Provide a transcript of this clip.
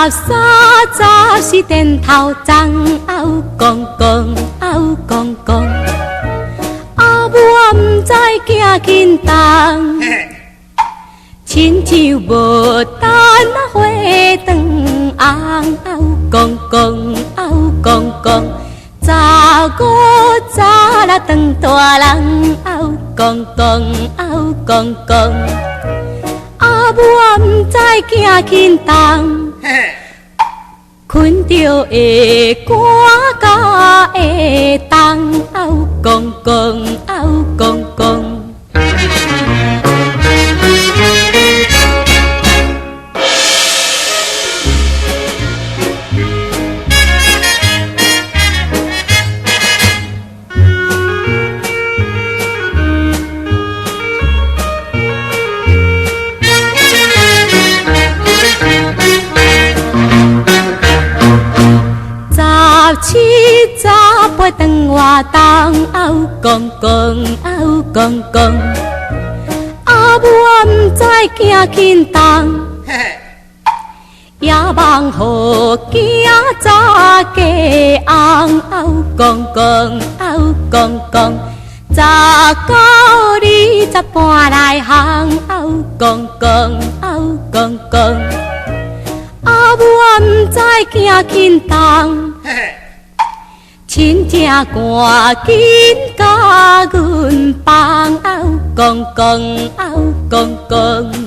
十点头钟，嗷公公，嗷公公，啊，我毋知行紧动，亲像无等啊花灯红，嗷公公，嗷公公，查某查啦当大人，嗷公公，嗷公公，啊，我毋知行紧动。困着会歌甲会动，嗷公公，嗷公公。17、18顿活动，嗷公公，嗷公公，啊，我毋知行紧动，也望予囝早嫁翁，嗷公公，嗷公公，19、20搬来行，嗷公公，嗷公公，啊，我毋知行紧动。亲正赶紧甲阮放，嗷公公，嗷公公。